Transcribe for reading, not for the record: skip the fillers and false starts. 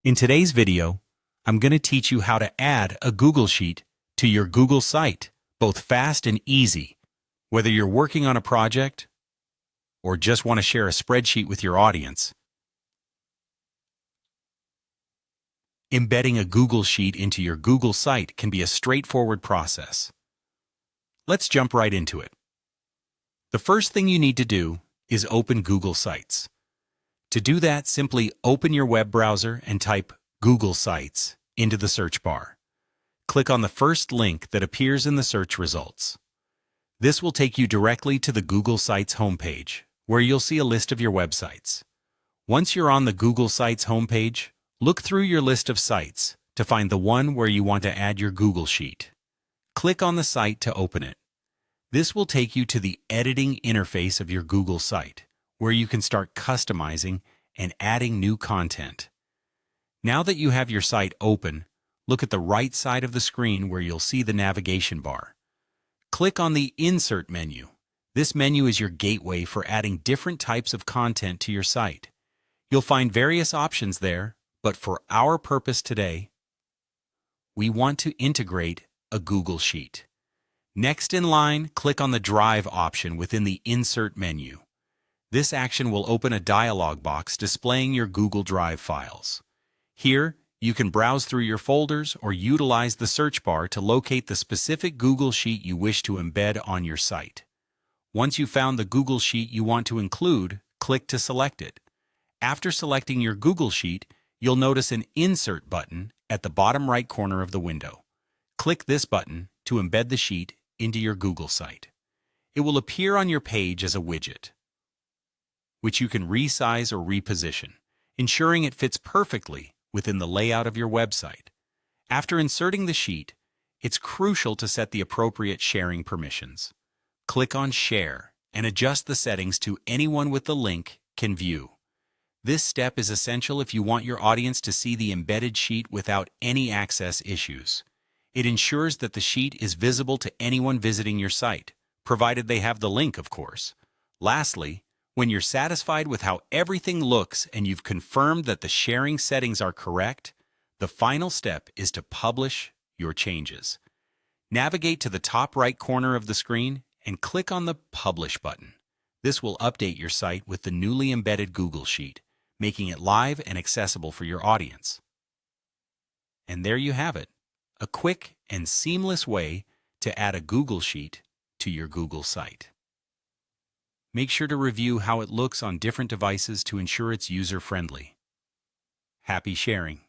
In today's video, I'm going to teach you how to add a Google Sheet to your Google site, both fast and easy. Whether you're working on a project or just want to share a spreadsheet with your audience, embedding a Google Sheet into your Google site can be a straightforward process. Let's jump right into it. The first thing you need to do is open Google Sites. To do that, simply open your web browser and type Google Sites into the search bar. Click on the first link that appears in the search results. This will take you directly to the Google Sites homepage, where you'll see a list of your websites. Once you're on the Google Sites homepage, look through your list of sites to find the one where you want to add your Google Sheet. Click on the site to open it. This will take you to the editing interface of your Google site, where you can start customizing and adding new content. Now that you have your site open, look at the right side of the screen where you'll see the navigation bar. Click on the Insert menu. This menu is your gateway for adding different types of content to your site. You'll find various options there, but for our purpose today, we want to integrate a Google Sheet. Next in line, click on the Drive option within the Insert menu. This action will open a dialog box displaying your Google Drive files. Here, you can browse through your folders or utilize the search bar to locate the specific Google Sheet you wish to embed on your site. Once you've found the Google Sheet you want to include, click to select it. After selecting your Google Sheet, you'll notice an Insert button at the bottom right corner of the window. Click this button to embed the sheet into your Google site. It will appear on your page as a widget, which you can resize or reposition, ensuring it fits perfectly within the layout of your website. After inserting the sheet, it's crucial to set the appropriate sharing permissions. Click on Share and adjust the settings to anyone with the link can view. This step is essential if you want your audience to see the embedded sheet without any access issues. It ensures that the sheet is visible to anyone visiting your site, provided they have the link, of course. Lastly, when you're satisfied with how everything looks and you've confirmed that the sharing settings are correct, the final step is to publish your changes. Navigate to the top right corner of the screen and click on the Publish button. This will update your site with the newly embedded Google Sheet, making it live and accessible for your audience. And there you have it, a quick and seamless way to add a Google Sheet to your Google site. Make sure to review how it looks on different devices to ensure it's user-friendly. Happy sharing!